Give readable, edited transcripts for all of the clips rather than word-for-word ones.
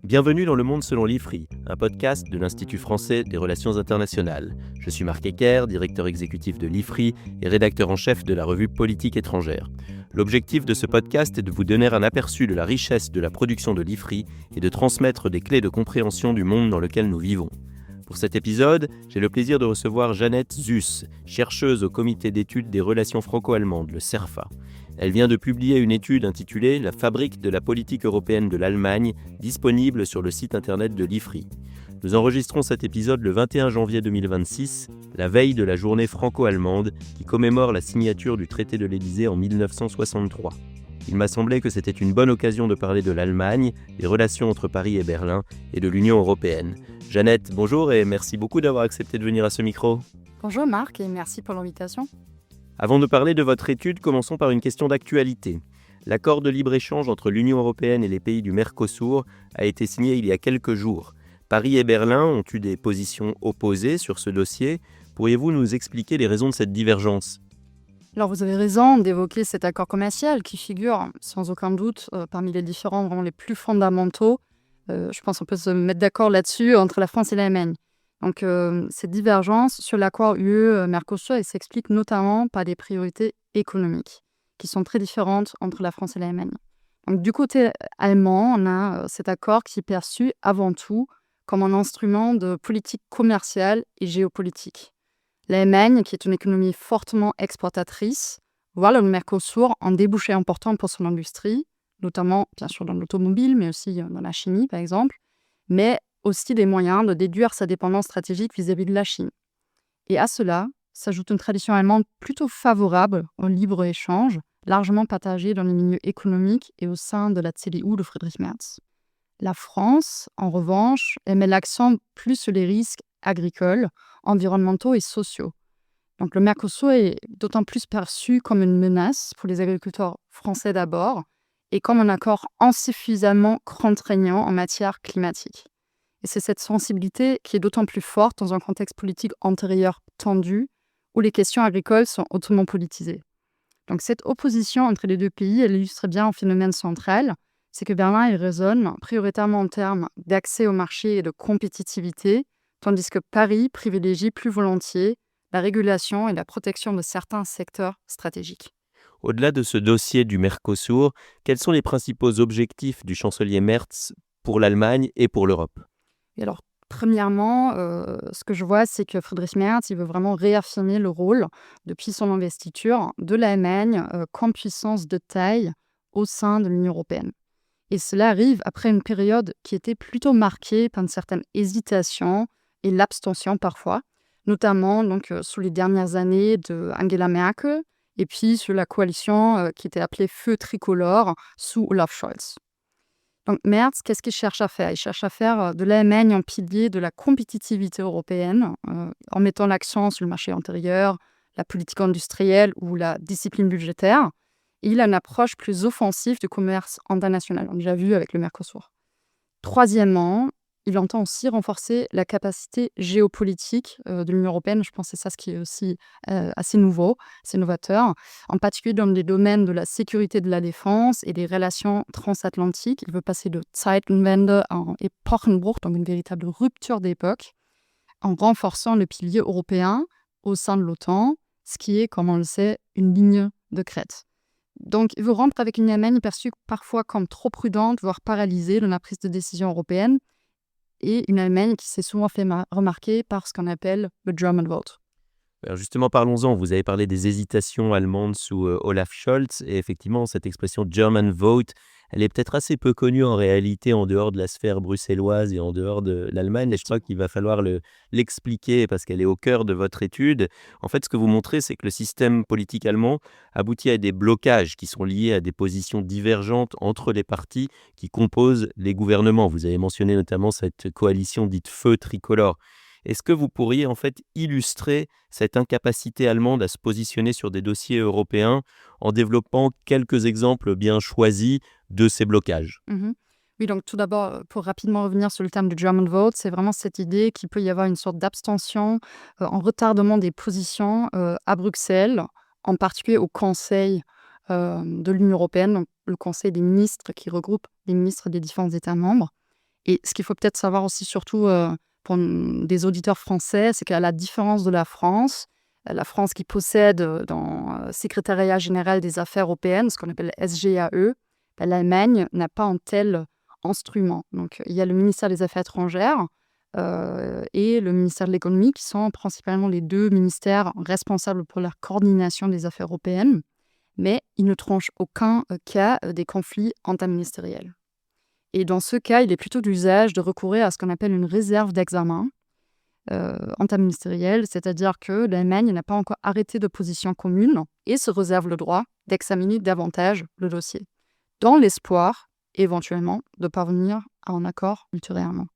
Bienvenue dans Le Monde selon l'IFRI, un podcast de l'Institut français des relations internationales. Je suis Marc Ecker, directeur exécutif de l'IFRI et rédacteur en chef de la revue Politique étrangère. L'objectif de ce podcast est de vous donner un aperçu de la richesse de la production de l'IFRI et de transmettre des clés de compréhension du monde dans lequel nous vivons. Pour cet épisode, j'ai le plaisir de recevoir Jeannette Zuss, chercheuse au Comité d'études des relations franco-allemandes, le CERFA. Elle vient de publier une étude intitulée « La fabrique de la politique européenne de l'Allemagne », disponible sur le site internet de l'IFRI. Nous enregistrons cet épisode le 21 janvier 2026, la veille de la journée franco-allemande qui commémore la signature du traité de l'Élysée en 1963. Il m'a semblé que c'était une bonne occasion de parler de l'Allemagne, des relations entre Paris et Berlin et de l'Union européenne. Jeannette, bonjour et merci beaucoup d'avoir accepté de venir à ce micro. Bonjour Marc et merci pour l'invitation. Avant de parler de votre étude, commençons par une question d'actualité. L'accord de libre-échange entre l'Union européenne et les pays du Mercosur a été signé il y a quelques jours. Paris et Berlin ont eu des positions opposées sur ce dossier. Pourriez-vous nous expliquer les raisons de cette divergence ? Alors vous avez raison d'évoquer cet accord commercial qui figure sans aucun doute parmi les différents vraiment les plus fondamentaux. Je pense qu'on peut se mettre d'accord là-dessus entre la France et l'Allemagne. Donc cette divergence sur l'accord UE-Mercosur elle s'explique notamment par des priorités économiques qui sont très différentes entre la France et l'Allemagne. Donc du côté allemand, on a cet accord qui est perçu avant tout comme un instrument de politique commerciale et géopolitique. L'Allemagne, qui est une économie fortement exportatrice, voit le Mercosur en débouché important pour son industrie, notamment bien sûr dans l'automobile, mais aussi dans la chimie par exemple, mais aussi des moyens de déduire sa dépendance stratégique vis-à-vis de la Chine. Et à cela s'ajoute une tradition allemande plutôt favorable au libre-échange, largement partagée dans les milieux économiques et au sein de la CDU de Friedrich Merz. La France, en revanche, elle met l'accent plus sur les risques agricoles, environnementaux et sociaux. Donc le Mercosur est d'autant plus perçu comme une menace pour les agriculteurs français d'abord et comme un accord insuffisamment contraignant en matière climatique. Et c'est cette sensibilité qui est d'autant plus forte dans un contexte politique antérieur tendu où les questions agricoles sont hautement politisées. Donc cette opposition entre les deux pays, elle illustre bien un phénomène central, c'est que Berlin il raisonne prioritairement en termes d'accès au marché et de compétitivité, tandis que Paris privilégie plus volontiers la régulation et la protection de certains secteurs stratégiques. Au-delà de ce dossier du Mercosur, quels sont les principaux objectifs du chancelier Merz pour l'Allemagne et pour l'Europe ? Et alors, premièrement, ce que je vois, c'est que Friedrich Merz il veut vraiment réaffirmer le rôle, depuis son investiture, de l'Allemagne comme puissance de taille au sein de l'Union européenne. Et cela arrive après une période qui était plutôt marquée par une certaine hésitation et l'abstention parfois, notamment donc, sous les dernières années de Angela Merkel et puis sur la coalition qui était appelée Feu tricolore sous Olaf Scholz. Donc Merz, qu'est-ce qu'il cherche à faire ? Il cherche à faire de l'Allemagne un pilier de la compétitivité européenne en mettant l'accent sur le marché intérieur, la politique industrielle ou la discipline budgétaire. Et il a une approche plus offensive du commerce international, on l'a déjà vu avec le Mercosur. Troisièmement, il entend aussi renforcer la capacité géopolitique de l'Union européenne. Je pense que c'est ça ce qui est aussi assez nouveau, assez novateur, en particulier dans les domaines de la sécurité de la défense et des relations transatlantiques. Il veut passer de Zeitenwende en Epochenbruch, donc une véritable rupture d'époque, en renforçant le pilier européen au sein de l'OTAN, ce qui est, comme on le sait, une ligne de crête. Donc, il veut rompre avec une Allemagne perçue parfois comme trop prudente, voire paralysée dans la prise de décision européenne, et une Allemagne qui s'est souvent fait remarquer par ce qu'on appelle le German Vote. Alors justement, parlons-en. Vous avez parlé des hésitations allemandes sous Olaf Scholz. Et effectivement, cette expression German Vote, elle est peut-être assez peu connue en réalité en dehors de la sphère bruxelloise et en dehors de l'Allemagne. Et je crois qu'il va falloir l'expliquer parce qu'elle est au cœur de votre étude. En fait, ce que vous montrez, c'est que le système politique allemand aboutit à des blocages qui sont liés à des positions divergentes entre les partis qui composent les gouvernements. Vous avez mentionné notamment cette coalition dite Feu tricolore. Est-ce que vous pourriez en fait illustrer cette incapacité allemande à se positionner sur des dossiers européens en développant quelques exemples bien choisis de ces blocages ? Oui, donc tout d'abord, pour rapidement revenir sur le terme du German Vote, c'est vraiment cette idée qu'il peut y avoir une sorte d'abstention, en retardement des positions à Bruxelles, en particulier au Conseil de l'Union européenne, donc le Conseil des ministres qui regroupe les ministres des différents États membres. Et ce qu'il faut peut-être savoir aussi, surtout pour des auditeurs français, c'est qu'à la différence de la France qui possède dans le Secrétariat général des affaires européennes, ce qu'on appelle SGAE, l'Allemagne n'a pas un tel instrument. Donc, il y a le ministère des Affaires étrangères et le ministère de l'économie qui sont principalement les deux ministères responsables pour la coordination des affaires européennes, mais ils ne tranchent aucun cas des conflits interministériels. Et dans ce cas, il est plutôt d'usage de recourir à ce qu'on appelle une réserve d'examen interministérielle, c'est-à-dire que l'Allemagne n'a pas encore arrêté de position commune et se réserve le droit d'examiner davantage le dossier, dans l'espoir, éventuellement, de parvenir à un accord ultérieurement.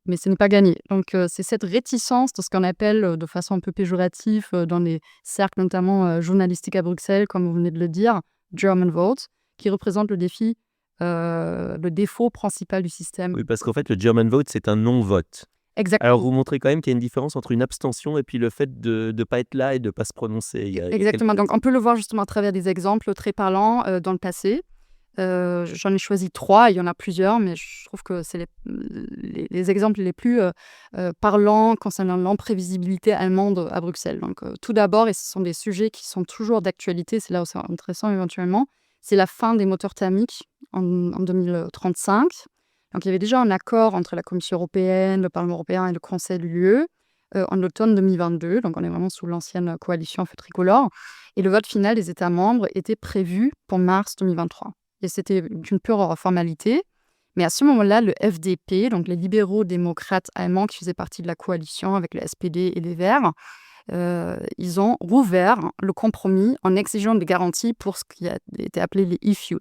Mais ce n'est pas gagné. Donc, c'est cette réticence de ce qu'on appelle, de façon un peu péjorative, dans les cercles notamment journalistiques à Bruxelles, comme vous venez de le dire, German vote, qui représente le défaut principal du système. Oui, parce qu'en fait, le German vote, c'est un non-vote. Exactement. Alors, vous montrez quand même qu'il y a une différence entre une abstention et puis le fait de ne pas être là et de ne pas se prononcer. Exactement. Donc, on peut le voir justement à travers des exemples très parlants dans le passé. J'en ai choisi 3, il y en a plusieurs, mais je trouve que c'est les exemples les plus parlants concernant l'imprévisibilité allemande à Bruxelles. Donc, tout d'abord, et ce sont des sujets qui sont toujours d'actualité, c'est là où c'est intéressant éventuellement, c'est la fin des moteurs thermiques en 2035. Donc, il y avait déjà un accord entre la Commission européenne, le Parlement européen et le Conseil de l'UE en automne 2022. Donc, on est vraiment sous l'ancienne coalition feu tricolore. Et le vote final des États membres était prévu pour mars 2023. Et c'était une pure formalité. Mais à ce moment-là, le FDP, donc les libéraux démocrates allemands qui faisaient partie de la coalition avec le SPD et les Verts, ils ont rouvert le compromis en exigeant des garanties pour ce qui a été appelé les e-fuels.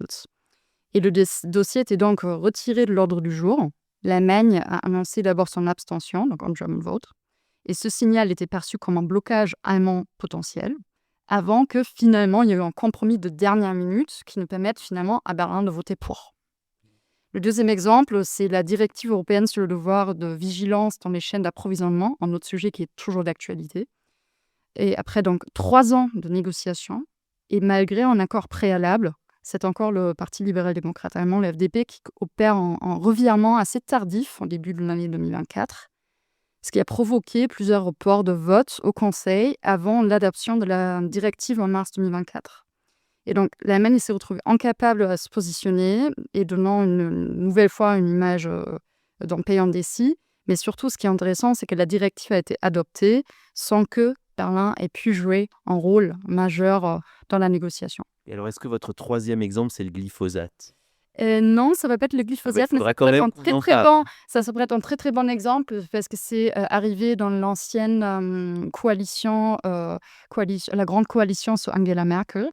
Et le dossier était donc retiré de l'ordre du jour. L'Allemagne a annoncé d'abord son abstention, donc en German vote. Et ce signal était perçu comme un blocage allemand potentiel, avant que finalement il y ait eu un compromis de dernière minute qui nous permette finalement à Berlin de voter pour. Le deuxième exemple, c'est la directive européenne sur le devoir de vigilance dans les chaînes d'approvisionnement, un autre sujet qui est toujours d'actualité. Et après donc 3 ans de négociations, et malgré un accord préalable, c'est encore le Parti libéral-démocrate allemand, le FDP, qui opère en revirement assez tardif, en début de l'année 2024, ce qui a provoqué plusieurs reports de vote au Conseil avant l'adoption de la directive en mars 2024. Et donc, l'Allemagne s'est retrouvée incapable à se positionner et donnant une nouvelle fois une image d'un pays indécis. Mais surtout, ce qui est intéressant, c'est que la directive a été adoptée sans que Berlin ait pu jouer un rôle majeur dans la négociation. Et alors, est-ce que votre troisième exemple, c'est le glyphosate ? Non, ça ne va pas être le glyphosate, mais ça pourrait être un très bon exemple parce que c'est arrivé dans l'ancienne coalition, la grande coalition sous Angela Merkel,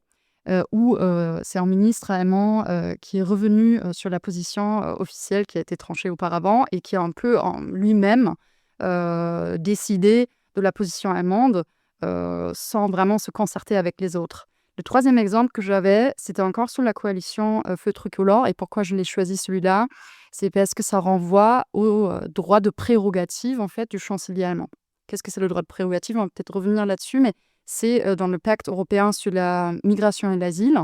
où c'est un ministre allemand qui est revenu sur la position officielle qui a été tranchée auparavant et qui a un peu lui-même décidé de la position allemande sans vraiment se concerter avec les autres. Le troisième exemple que j'avais, c'était encore sous la coalition feu tricolore. Et pourquoi je l'ai choisi celui-là? C'est parce que ça renvoie au droit de prérogative en fait, du chancelier allemand. Qu'est-ce que c'est le droit de prérogative? On va peut-être revenir là-dessus, mais c'est dans le pacte européen sur la migration et l'asile.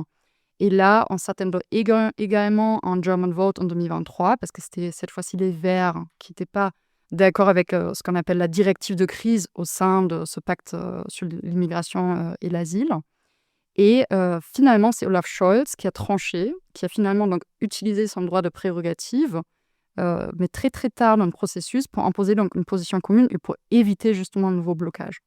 Et là, on s'attendait également en German vote en 2023, parce que c'était cette fois-ci les Verts qui n'étaient pas d'accord avec ce qu'on appelle la directive de crise au sein de ce pacte sur l'immigration et l'asile. Et finalement, c'est Olaf Scholz qui a tranché, qui a finalement donc utilisé son droit de prérogative, mais très très tard dans le processus, pour imposer donc une position commune et pour éviter justement un nouveau blocage.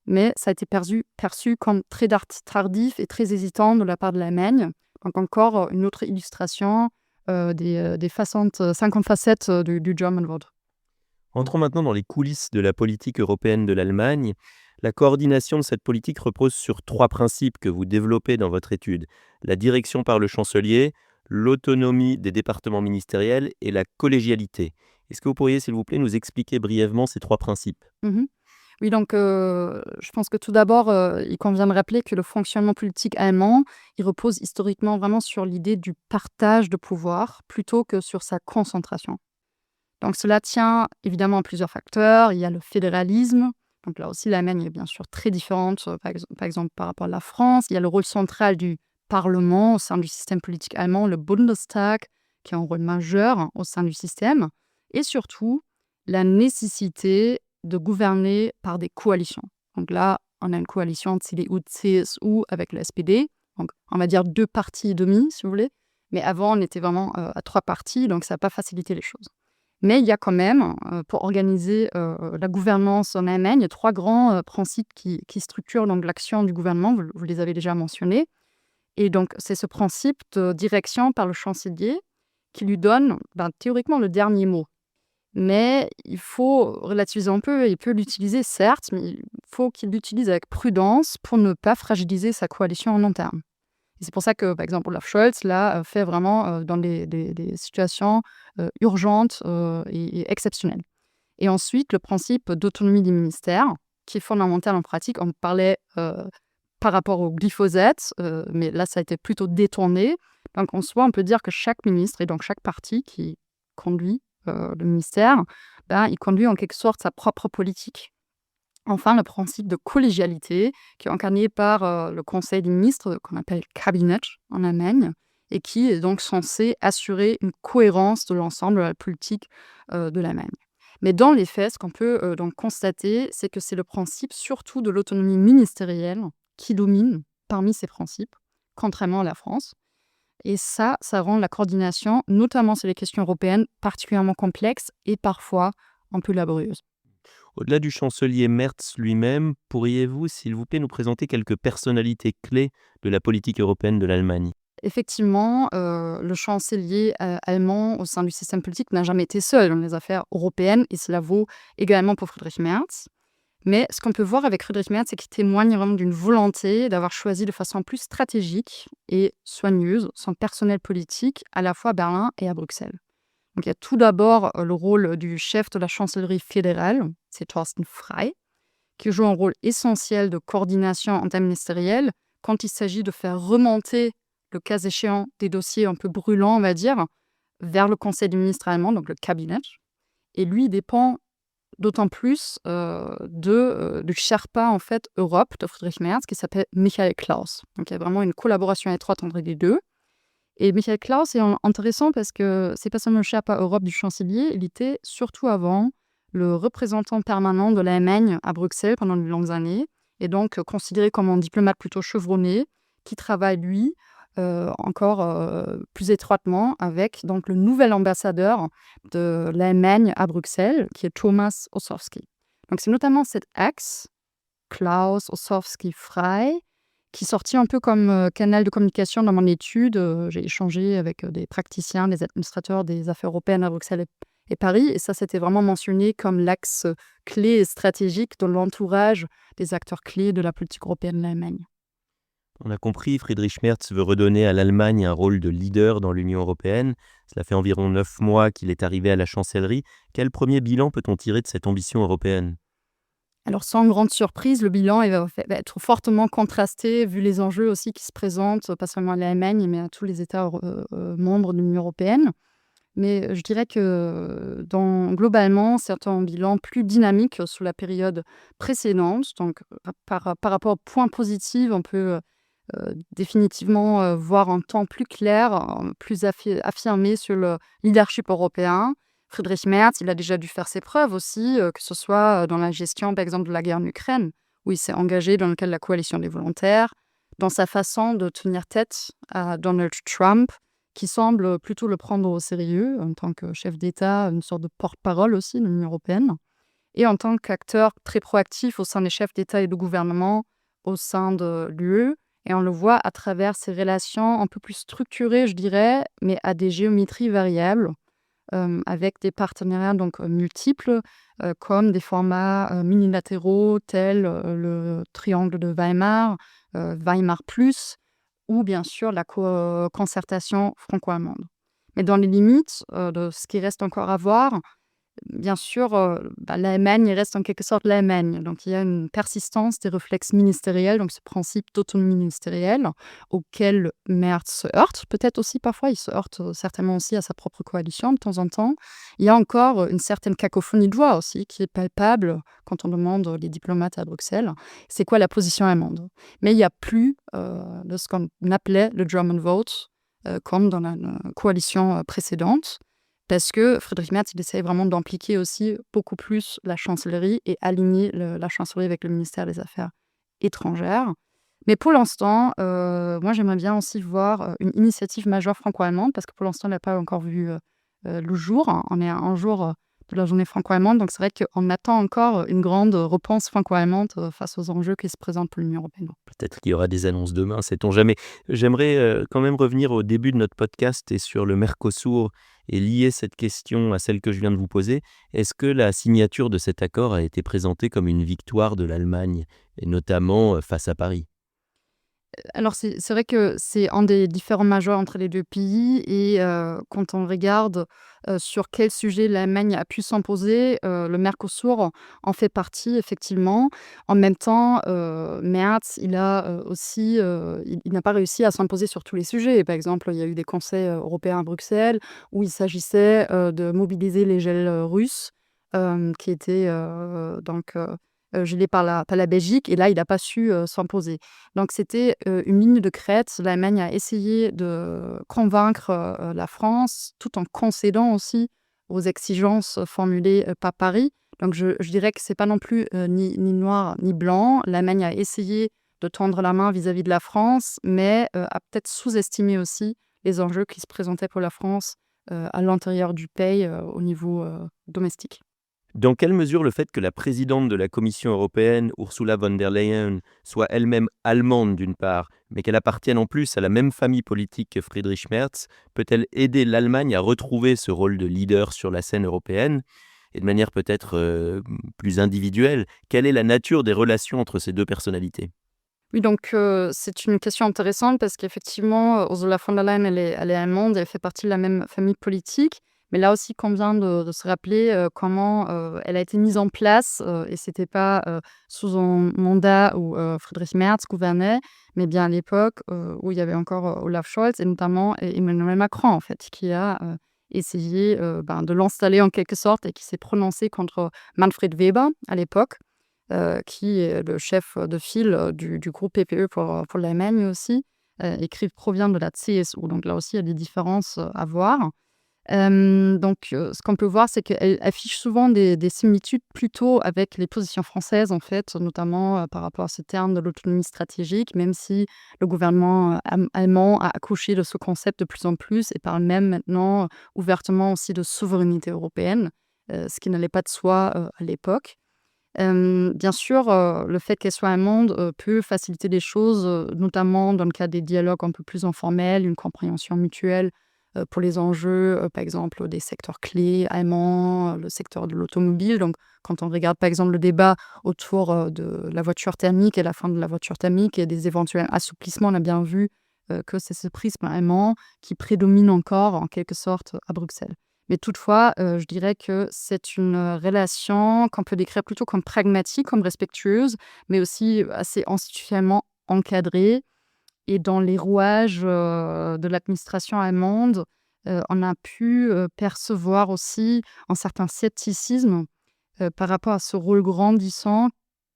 Mais ça a été perçu comme très tardif et très hésitant de la part de l'Allemagne. Donc encore une autre illustration des 50 facettes du German vote. Entrons maintenant dans les coulisses de la politique européenne de l'Allemagne. La coordination de cette politique repose sur 3 principes que vous développez dans votre étude. La direction par le chancelier, l'autonomie des départements ministériels et la collégialité. Est-ce que vous pourriez, s'il vous plaît, nous expliquer brièvement ces 3 principes ? Oui, donc je pense que tout d'abord, il convient de rappeler que le fonctionnement politique allemand, il repose historiquement vraiment sur l'idée du partage de pouvoir plutôt que sur sa concentration. Donc cela tient évidemment à plusieurs facteurs. Il y a le fédéralisme. Donc là aussi, l'Allemagne est bien sûr très différente, par exemple, par rapport à la France. Il y a le rôle central du Parlement au sein du système politique allemand, le Bundestag, qui a un rôle majeur au sein du système, et surtout la nécessité de gouverner par des coalitions. Donc là, on a une coalition CDU-CSU avec le SPD, donc on va dire 2 partis et demi, si vous voulez. Mais avant, on était vraiment à 3 partis, donc ça n'a pas facilité les choses. Mais il y a quand même, pour organiser la gouvernance en Allemagne, il y a 3 grands principes qui structurent donc l'action du gouvernement, vous les avez déjà mentionnés. Et donc, c'est ce principe de direction par le chancelier qui lui donne théoriquement le dernier mot. Mais il faut relativiser un peu, il peut l'utiliser certes, mais il faut qu'il l'utilise avec prudence pour ne pas fragiliser sa coalition en long terme. Et c'est pour ça que, par exemple, Olaf Scholz l'a fait vraiment dans des situations urgentes et exceptionnelles. Et ensuite, le principe d'autonomie des ministères, qui est fondamental en pratique. On parlait par rapport au glyphosate, mais là, ça a été plutôt détourné. Donc, en soi, on peut dire que chaque ministre et donc chaque parti qui conduit le ministère, il conduit en quelque sorte sa propre politique. Enfin, le principe de collégialité, qui est incarné par le Conseil des ministres, qu'on appelle Kabinett en Allemagne, et qui est donc censé assurer une cohérence de l'ensemble de la politique de l'Allemagne. Mais dans les faits, ce qu'on peut donc constater, c'est que c'est le principe surtout de l'autonomie ministérielle qui domine parmi ces principes, contrairement à la France. Et ça rend la coordination, notamment sur les questions européennes, particulièrement complexe et parfois un peu laborieuse. Au-delà du chancelier Merz lui-même, pourriez-vous, s'il vous plaît, nous présenter quelques personnalités clés de la politique européenne de l'Allemagne ? Effectivement, le chancelier allemand au sein du système politique n'a jamais été seul dans les affaires européennes, et cela vaut également pour Friedrich Merz. Mais ce qu'on peut voir avec Friedrich Merz, c'est qu'il témoigne vraiment d'une volonté d'avoir choisi de façon plus stratégique et soigneuse son personnel politique à la fois à Berlin et à Bruxelles. Donc il y a tout d'abord le rôle du chef de la chancellerie fédérale, c'est Thorsten Frey, qui joue un rôle essentiel de coordination interministérielle quand il s'agit de faire remonter, le cas échéant, des dossiers un peu brûlants, on va dire, vers le Conseil des ministres allemand, donc le Kabinett. Et lui dépend d'autant plus du Sherpa en fait, Europe de Friedrich Merz, qui s'appelle Michael Klaus. Donc il y a vraiment une collaboration étroite entre les deux. Et Michael Klaus est intéressant parce que c'est pas seulement le Sherpa Europe du chancelier, il était surtout avant le représentant permanent de l'Allemagne à Bruxelles pendant de longues années, et donc considéré comme un diplomate plutôt chevronné, qui travaille, lui, encore plus étroitement avec donc, le nouvel ambassadeur de l'Allemagne à Bruxelles, qui est Thomas Ossowski. Donc c'est notamment cet axe, Klaus, Ossowski, Frey, qui est sorti un peu comme canal de communication dans mon étude. J'ai échangé avec des praticiens, des administrateurs des affaires européennes à Bruxelles et Paris, et ça, c'était vraiment mentionné comme l'axe clé et stratégique de l'entourage des acteurs clés de la politique européenne de l'Allemagne. On a compris, Friedrich Merz veut redonner à l'Allemagne un rôle de leader dans l'Union européenne. Cela fait environ 9 mois qu'il est arrivé à la chancellerie. Quel premier bilan peut-on tirer de cette ambition européenne ? Alors, sans grande surprise, le bilan va être fortement contrasté, vu les enjeux aussi qui se présentent, pas seulement à l'Allemagne, mais à tous les États membres de l'Union européenne. Mais je dirais que globalement, c'est un bilan plus dynamique sous la période précédente. Donc, par rapport aux points positifs, on peut définitivement voir un temps plus clair, plus affirmé sur le leadership européen. Friedrich Merz, il a déjà dû faire ses preuves aussi, que ce soit dans la gestion, par exemple, de la guerre en Ukraine, où il s'est engagé dans le cadre de la coalition des volontaires, dans sa façon de tenir tête à Donald Trump, qui semble plutôt le prendre au sérieux en tant que chef d'État, une sorte de porte-parole aussi de l'Union européenne, et en tant qu'acteur très proactif au sein des chefs d'État et de gouvernement au sein de l'UE. Et on le voit à travers ces relations un peu plus structurées, je dirais, mais à des géométries variables, avec des partenariats donc multiples, comme des formats minilatéraux tels le triangle de Weimar, Weimar Plus, ou bien sûr la concertation franco-allemande. Mais dans les limites de ce qui reste encore à voir, bien sûr, l'Allemagne reste en quelque sorte l'Allemagne. Donc il y a une persistance des réflexes ministériels, donc ce principe d'autonomie ministérielle auquel Merz se heurte. Peut-être aussi parfois, il se heurte certainement aussi à sa propre coalition de temps en temps. Il y a encore une certaine cacophonie de voix aussi qui est palpable quand on demande les diplomates à Bruxelles. C'est quoi la position allemande ? Mais il n'y a plus de ce qu'on appelait le German vote, comme dans la coalition précédente, parce que Friedrich Merz, il essaye vraiment d'impliquer aussi beaucoup plus la chancellerie et aligner la chancellerie avec le ministère des Affaires étrangères. Mais pour l'instant, moi, j'aimerais bien aussi voir une initiative majeure franco-allemande, parce que pour l'instant, elle n'a pas encore vu le jour. On est à un jour de la journée franco-allemande, donc c'est vrai qu'on attend encore une grande réponse franco-allemande face aux enjeux qui se présentent pour l'Union européenne. Peut-être qu'il y aura des annonces demain, sait-on jamais. J'aimerais quand même revenir au début de notre podcast et sur le Mercosur et lier cette question à celle que je viens de vous poser. Est-ce que la signature de cet accord a été présentée comme une victoire de l'Allemagne, et notamment face à Paris? Alors c'est vrai que c'est un des différends majeurs entre les 2 pays et quand on regarde sur quel sujet l'Allemagne a pu s'imposer, le Mercosur en fait partie effectivement. En même temps, Merz, il a aussi, il n'a pas réussi à s'imposer sur tous les sujets. Par exemple, il y a eu des conseils européens à Bruxelles où il s'agissait de mobiliser les gels russes, qui étaient gelés par la Belgique, et là, il n'a pas su s'imposer. Donc c'était une ligne de crête. L'Allemagne a essayé de convaincre la France, tout en concédant aussi aux exigences formulées par Paris. Donc je dirais que c'est pas non plus ni noir ni blanc. L'Allemagne a essayé de tendre la main vis-à-vis de la France, mais a peut-être sous-estimé aussi les enjeux qui se présentaient pour la France à l'intérieur du pays au niveau domestique. Dans quelle mesure le fait que la présidente de la Commission européenne, Ursula von der Leyen, soit elle-même allemande d'une part, mais qu'elle appartienne en plus à la même famille politique que Friedrich Merz, peut-elle aider l'Allemagne à retrouver ce rôle de leader sur la scène européenne? Et de manière peut-être plus individuelle, quelle est la nature des relations entre ces deux personnalités? Oui, donc c'est une question intéressante parce qu'effectivement, Ursula von der Leyen, elle est allemande, elle fait partie de la même famille politique. Mais là aussi, convient de se rappeler comment elle a été mise en place, et c'était pas sous un mandat où Friedrich Merz gouvernait, mais bien à l'époque où il y avait encore Olaf Scholz et notamment Emmanuel Macron, en fait, qui a essayé de l'installer en quelque sorte et qui s'est prononcé contre Manfred Weber à l'époque, qui est le chef de file du groupe PPE pour l'Allemagne aussi, et qui provient de la CSU. Donc là aussi, il y a des différences à voir. Ce qu'on peut voir, c'est qu'elle affiche souvent des similitudes plutôt avec les positions françaises, en fait, notamment par rapport à ce terme de l'autonomie stratégique, même si le gouvernement allemand a accouché de ce concept de plus en plus et parle même maintenant ouvertement aussi de souveraineté européenne, ce qui n'allait pas de soi à l'époque. Bien sûr, le fait qu'elle soit allemande peut faciliter les choses, notamment dans le cadre des dialogues un peu plus informels, une compréhension mutuelle pour les enjeux, par exemple, des secteurs clés allemands, le secteur de l'automobile. Donc, quand on regarde, par exemple, le débat autour de la voiture thermique et la fin de la voiture thermique et des éventuels assouplissements, on a bien vu que c'est ce prisme allemand qui prédomine encore, en quelque sorte, à Bruxelles. Mais toutefois, je dirais que c'est une relation qu'on peut décrire plutôt comme pragmatique, comme respectueuse, mais aussi assez institutionnellement encadrée. Et dans les rouages de l'administration allemande, on a pu percevoir aussi un certain scepticisme par rapport à ce rôle grandissant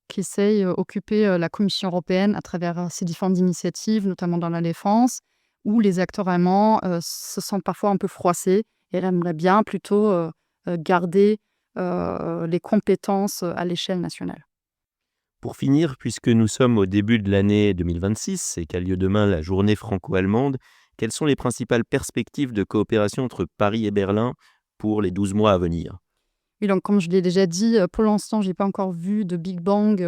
qu'essaye occuper la Commission européenne à travers ses différentes initiatives, notamment dans la défense, où les acteurs allemands se sentent parfois un peu froissés et aimeraient bien plutôt garder les compétences à l'échelle nationale. Pour finir, puisque nous sommes au début de l'année 2026 et qu'a lieu demain la journée franco-allemande, quelles sont les principales perspectives de coopération entre Paris et Berlin pour les 12 mois à venir? Oui, donc comme je l'ai déjà dit, pour l'instant, j'ai pas encore vu de Big Bang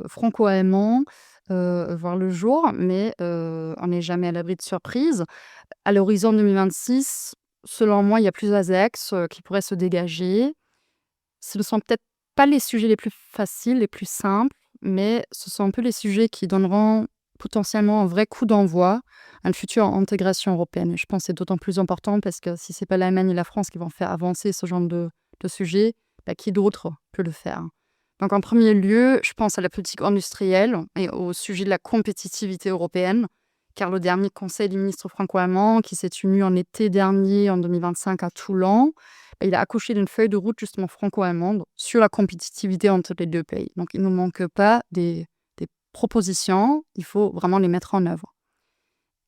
franco-allemand voir le jour, mais on n'est jamais à l'abri de surprises. À l'horizon 2026, selon moi, il y a plusieurs axes qui pourraient se dégager. Ce ne sont peut-être pas les sujets les plus faciles, les plus simples, mais ce sont un peu les sujets qui donneront potentiellement un vrai coup d'envoi à une future intégration européenne. Et je pense que c'est d'autant plus important parce que si c'est pas l'Allemagne et la France qui vont faire avancer ce genre de sujet, qui d'autre peut le faire? Donc en premier lieu, je pense à la politique industrielle et au sujet de la compétitivité européenne, car le dernier conseil des ministres franco-allemands, qui s'est tenu en été dernier, en 2025, à Toulon, il a accouché d'une feuille de route justement franco-allemande sur la compétitivité entre les deux pays. Donc il ne manque pas des propositions, il faut vraiment les mettre en œuvre.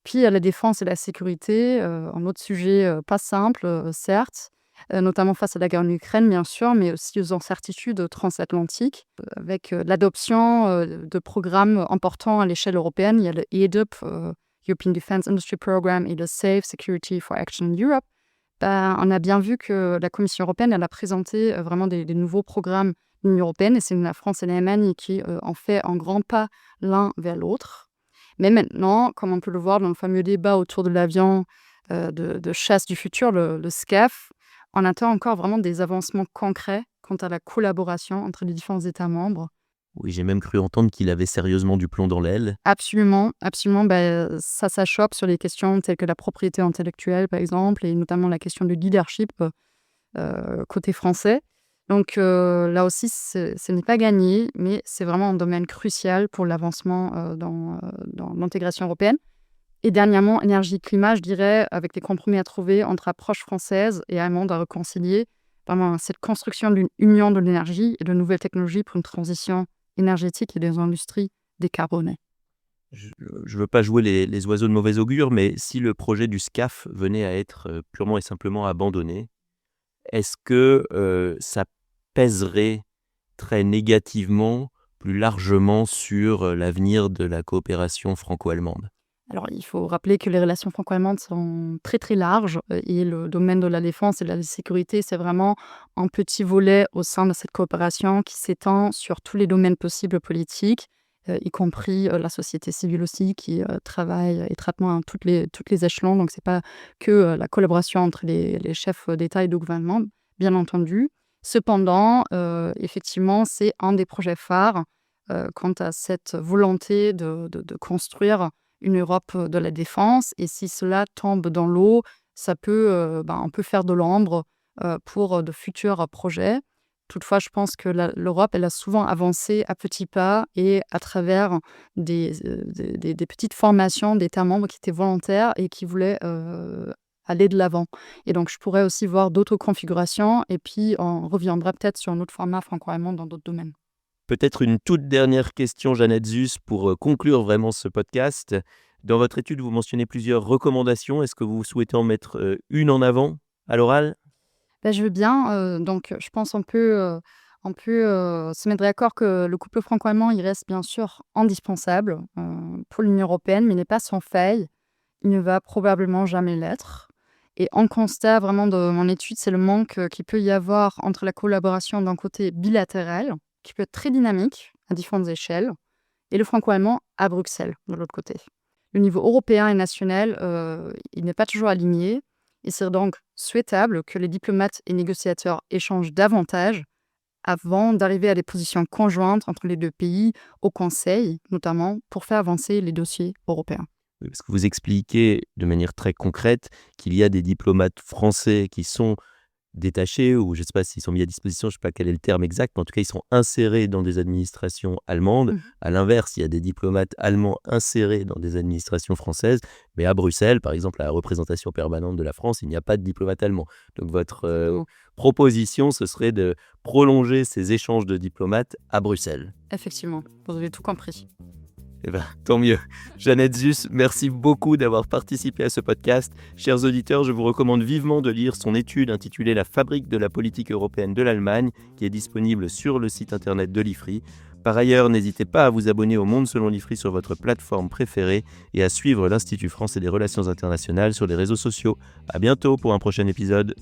Puis, il y a la défense et la sécurité, un autre sujet, pas simple, certes, notamment face à la guerre en Ukraine, bien sûr, mais aussi aux incertitudes transatlantiques, avec, l'adoption, de programmes importants à l'échelle européenne. Il y a le EDIP, European Defence Industry Programme, et le Safe Security for Action Europe. On a bien vu que la Commission européenne, elle a présenté, vraiment des nouveaux programmes de l'Union européenne, et c'est la France et l'Allemagne qui, ont fait un grand pas l'un vers l'autre. Mais maintenant, comme on peut le voir dans le fameux débat autour de l'avion, de chasse du futur, le SCAF, on attend encore vraiment des avancements concrets quant à la collaboration entre les différents États membres. Oui, j'ai même cru entendre qu'il avait sérieusement du plomb dans l'aile. Absolument, absolument. Ça s'achoppe sur les questions telles que la propriété intellectuelle, par exemple, et notamment la question du leadership côté français. Donc là aussi, ce n'est pas gagné, mais c'est vraiment un domaine crucial pour l'avancement dans l'intégration européenne. Et dernièrement, énergie-climat, je dirais, avec les compromis à trouver entre approches françaises et allemandes à réconcilier, vraiment cette construction d'une union de l'énergie et de nouvelles technologies pour une transition énergétique et des industries décarbonées. Je ne veux pas jouer les oiseaux de mauvais augure, mais si le projet du SCAF venait à être purement et simplement abandonné, est-ce que ça pèserait très négativement, plus largement, sur l'avenir de la coopération franco-allemande ? Alors, il faut rappeler que les relations franco-allemandes sont très, très larges, et le domaine de la défense et de la sécurité, c'est vraiment un petit volet au sein de cette coopération qui s'étend sur tous les domaines possibles politiques, y compris la société civile aussi qui travaille étroitement à toutes les échelons. Donc, c'est pas que la collaboration entre les chefs d'État et de gouvernement, bien entendu. Cependant, effectivement, c'est un des projets phares quant à cette volonté de construire une Europe de la défense. Et si cela tombe dans l'eau, ça peut, on peut faire de l'ombre pour de futurs projets. Toutefois, je pense que l'Europe, elle a souvent avancé à petits pas et à travers des petites formations d'États membres qui étaient volontaires et qui voulaient aller de l'avant. Et donc, je pourrais aussi voir d'autres configurations, et puis on reviendra peut-être sur un autre format franco-allemand dans d'autres domaines. Peut-être une toute dernière question, Jeannette Zus, pour conclure vraiment ce podcast. Dans votre étude, vous mentionnez plusieurs recommandations. Est-ce que vous souhaitez en mettre une en avant à l'oral ? Je veux bien. Donc, je pense qu'on peut se mettre d'accord que le couple franco-allemand, il reste bien sûr indispensable pour l'Union européenne, mais il n'est pas sans faille. Il ne va probablement jamais l'être. Et un constat vraiment de mon étude, c'est le manque qu'il peut y avoir entre la collaboration d'un côté bilatérale, qui peut être très dynamique à différentes échelles, et le franco-allemand à Bruxelles, de l'autre côté. Le niveau européen et national, il n'est pas toujours aligné, et c'est donc souhaitable que les diplomates et négociateurs échangent davantage avant d'arriver à des positions conjointes entre les deux pays au Conseil, notamment pour faire avancer les dossiers européens. Oui, parce que vous expliquez de manière très concrète qu'il y a des diplomates français qui sont détachés, ou je ne sais pas s'ils sont mis à disposition, je ne sais pas quel est le terme exact, mais en tout cas, ils sont insérés dans des administrations allemandes. À l'inverse, il y a des diplomates allemands insérés dans des administrations françaises, mais à Bruxelles, par exemple, à la représentation permanente de la France, il n'y a pas de diplomate allemand. Donc, votre proposition, ce serait de prolonger ces échanges de diplomates à Bruxelles. Effectivement, vous avez tout compris. Eh ben, tant mieux. Jeannette Zus, merci beaucoup d'avoir participé à ce podcast. Chers auditeurs, je vous recommande vivement de lire son étude intitulée « La fabrique de la politique européenne de l'Allemagne » qui est disponible sur le site internet de l'IFRI. Par ailleurs, n'hésitez pas à vous abonner au Monde selon l'IFRI sur votre plateforme préférée et à suivre l'Institut français des relations internationales sur les réseaux sociaux. À bientôt pour un prochain épisode.